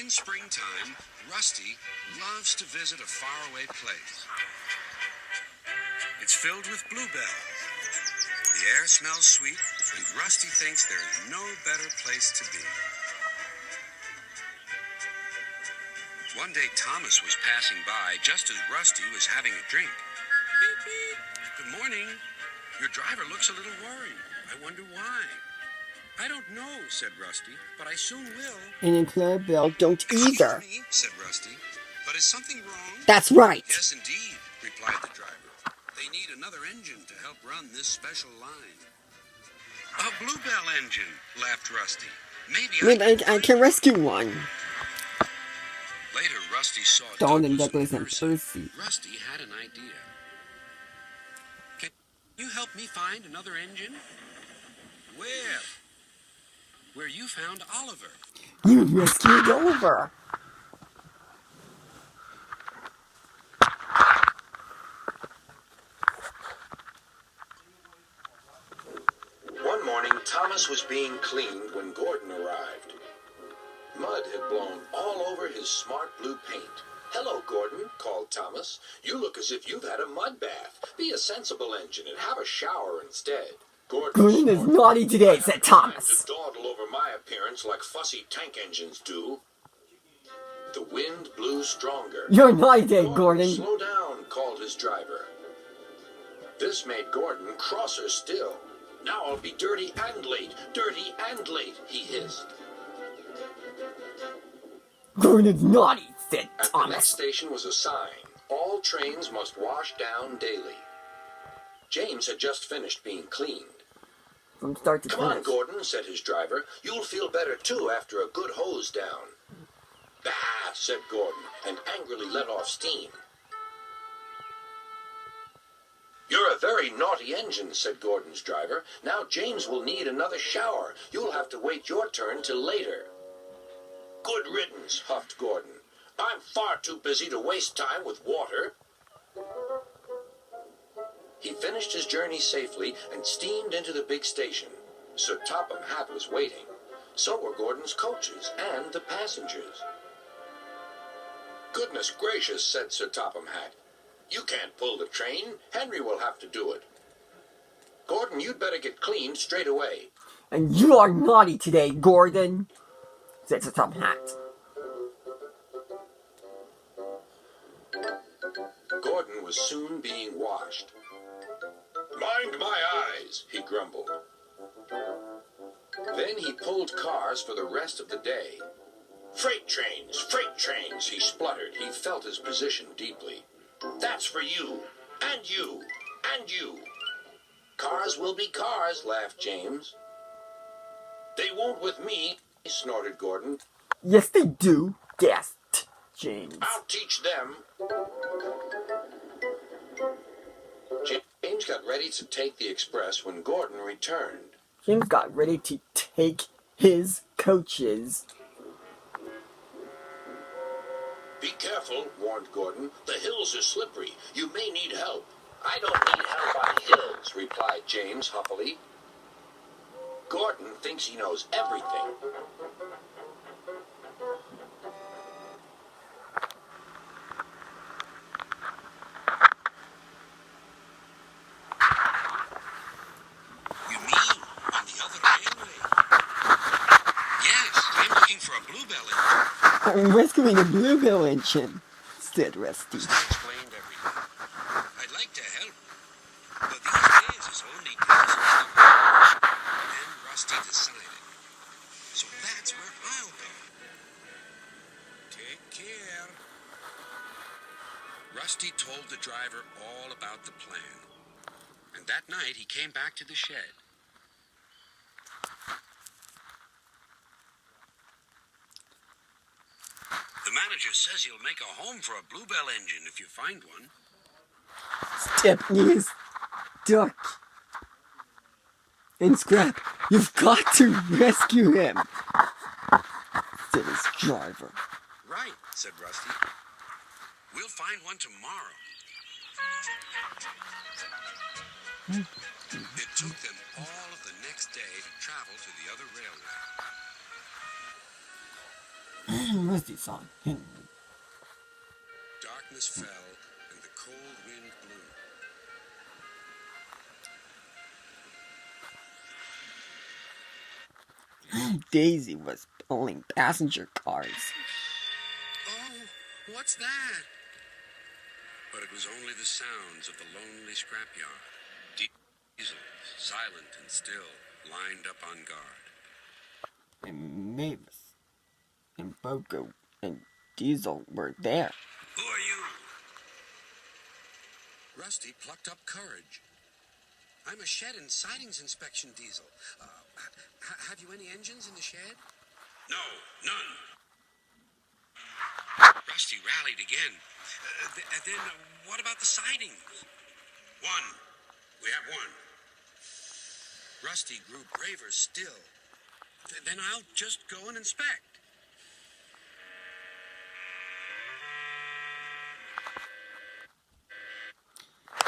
In springtime, Rusty loves to visit a faraway place. It's filled with bluebell. The air smells sweet, and Rusty thinks there's no better place to be. One day, Thomas was passing by just as Rusty was having a drink. Beep, beep. Good morning. Your driver looks a little worried. I wonder why. I don't know, said Rusty, but I soon will. And in Clarabelle don't either. Excuse me, said Rusty, but is something wrong? That's right. Yes, indeed, replied the driver. They need another engine to help run this special line. A bluebell engine, laughed Rusty. Maybe I can rescue one. Later, Rusty saw Dawn, Douglas and Percy. Rusty had an idea. Can you help me find another engine? Where? Where you found Oliver. You rescued Oliver. One morning, Thomas was being cleaned when Gordon arrived. Mud had blown all over his smart blue paint. Hello, Gordon, called Thomas. You look as if you've had a mud bath. Be a sensible engine and have a shower instead. Gordon is naughty today, said Thomas. To dawdle over my appearance like fussy tank engines do. The wind blew stronger. You're naughty today, Gordon. Slow down, called his driver. This made Gordon crosser still. Now I'll be dirty and late, he hissed. Gordon's naughty, said At the next station was a sign. All trains must wash down daily. James had just finished being cleaned. From start to finish. Come on, Gordon, said his driver. You'll feel better, too, after a good hose down. Bah, said Gordon, and angrily let off steam. You're a very naughty engine, said Gordon's driver. Now James will need another shower. You'll have to wait your turn till later. Good riddance, huffed Gordon. I'm far too busy to waste time with water. He finished his journey safely and steamed into the big station. Sir Topham Hatt was waiting. So were Gordon's coaches and the passengers. Goodness gracious, said Sir Topham Hatt. You can't pull the train. Henry will have to do it. Gordon, you'd better get cleaned straight away. And you are naughty today, Gordon, said Sir Topham Hatt. Gordon was soon being washed. Mind my eyes, he grumbled. Then he pulled cars for the rest of the day. Freight trains, he spluttered. He felt his position deeply. That's for you, and you, and you. Cars will be cars, laughed James. They won't with me, snorted Gordon. Yes, they do, gasped James. I'll teach them. James got ready to take the express when Gordon returned. James got ready to take his coaches. Be careful, warned Gordon. The hills are slippery. You may need help. I don't need help on hills, replied James huffily. Gordon thinks he knows everything. You mean on the other railway? Yes, I'm looking for a bluebell engine. I'm rescuing a bluebell engine, said Rusty. Explained everything. I'd like to help, but these days is only days of the Then Rusty decided. So that's where I'll go. Take care. Rusty told the driver all about the plan. And that night he came back to the shed. The manager says he'll make a home for a bluebell engine if you find one. Stepney's duck. And Scrap, you've got to rescue him, said his driver. Right, said Rusty. We'll find one tomorrow. It took them all of the next day to travel to the other railway. Rusty saw him. Darkness fell, and the cold wind blew. Daisy was pulling passenger cars. Oh, what's that? But it was only the sounds of the lonely scrapyard. Diesel, silent and still, lined up on guard. And Mavis and Boko and Diesel were there. Who are you? Rusty plucked up courage. I'm a shed and sidings inspection diesel. Have you any engines in the shed? No, none. Rusty rallied again. Then what about the sidings? One. We have one. Rusty grew braver still. Then I'll just go and inspect.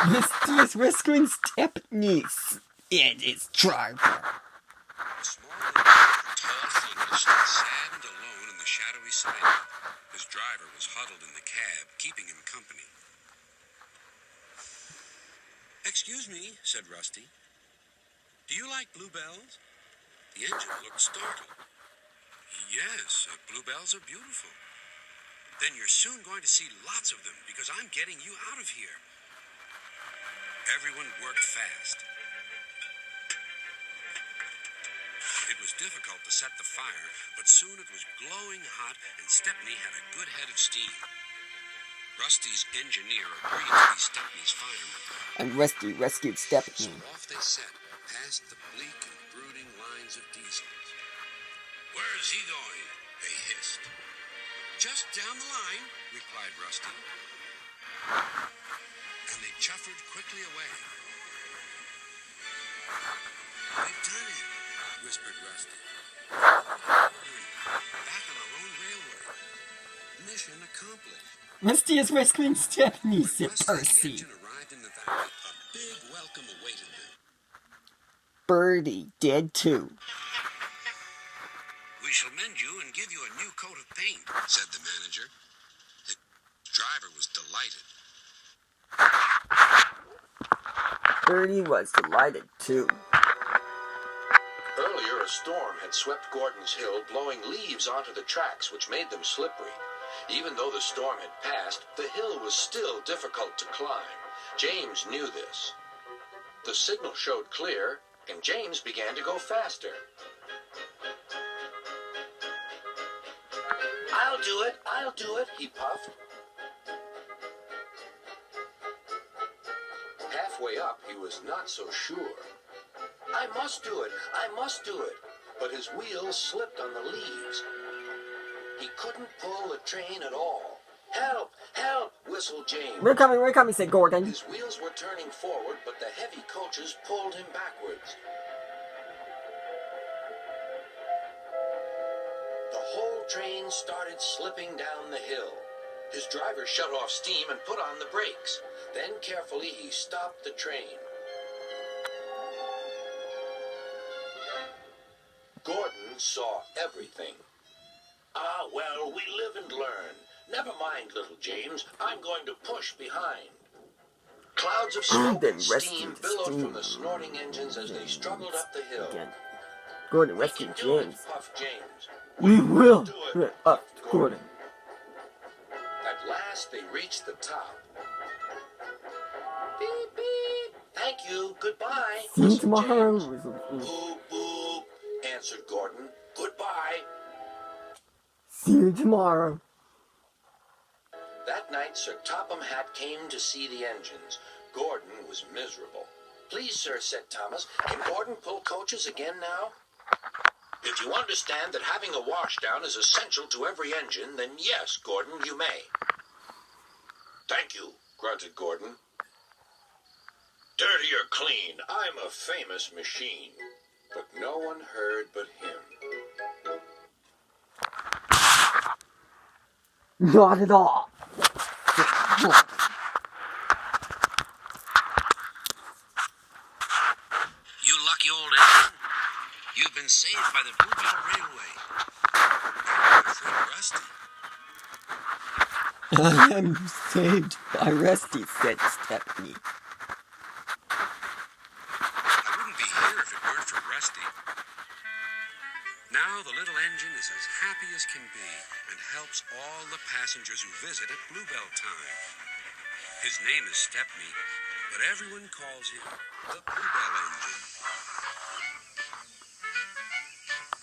Rusty is rescuing Stepney and his driver. A small and tall figure stood sad and alone in the shadowy siding. His driver was huddled in the cab, keeping him company. Excuse me, said Rusty. Do you like bluebells? The engine looked startled. Yes, bluebells are beautiful. Then you're soon going to see lots of them because I'm getting you out of here. Everyone worked fast. It was difficult to set the fire, but soon it was glowing hot and Stepney had a good head of steam. Rusty's engineer agreed to be Stepney's fireman. And Rusty rescued Stepney. So off they set, past the bleak and brooding lines of diesels. Where is he going? They hissed. Just down the line, replied Rusty. And they chuffered quickly away. We've done it, whispered Rusty. Back on our own railway. Mission accomplished. Rusty is rescuing Stepney, said Rusty Percy. and the engine arrived in the valley. A big welcome awaited them. Birdie dead too. We shall mend you and give you a new coat of paint, said the manager. The driver was delighted. Birdie was delighted too. Earlier, a storm had swept Gordon's Hill, blowing leaves onto the tracks, which made them slippery. Even though the storm had passed, the hill was still difficult to climb. James knew this. The signal showed clear, and James began to go faster. I'll do it, he puffed. Halfway up, he was not so sure. I must do it. But his wheels slipped on the leaves. He couldn't pull the train at all. Help! Whistled James. We're coming, said Gordon. His wheels were turning forward, but the heavy coaches pulled him backwards. The whole train started slipping down the hill. His driver shut off steam and put on the brakes. Then carefully he stopped the train. Gordon saw everything. Ah, well, we live and learn. Never mind, little James. I'm going to push behind. Clouds of smoke and steam billowed from the snorting engines as they struggled up the hill. Again. Gordon rescued James. Puffed James. We will do it, Gordon. At last they reached the top. Beep, beep. Thank you. Goodbye. See you tomorrow. Boop, boop, answered Gordon. Goodbye. See you tomorrow. That night, Sir Topham Hatt came to see the engines. Gordon was miserable. Please, sir, said Thomas, can Gordon pull coaches again now? If you understand that having a washdown is essential to every engine, then yes, Gordon, you may. Thank you, grunted Gordon. Dirty or clean, I'm a famous machine. But no one heard but him. Not at all. You lucky old engine. You've been saved by the Bluebell Railway. Your friend Rusty. I am saved by Rusty, said Stepney. I wouldn't be here if it weren't for Rusty. Now the little engine is as happy as can be and helps all the passengers who visit at Bluebell time. His name is Stepney, but everyone calls him the Bluebell Engine.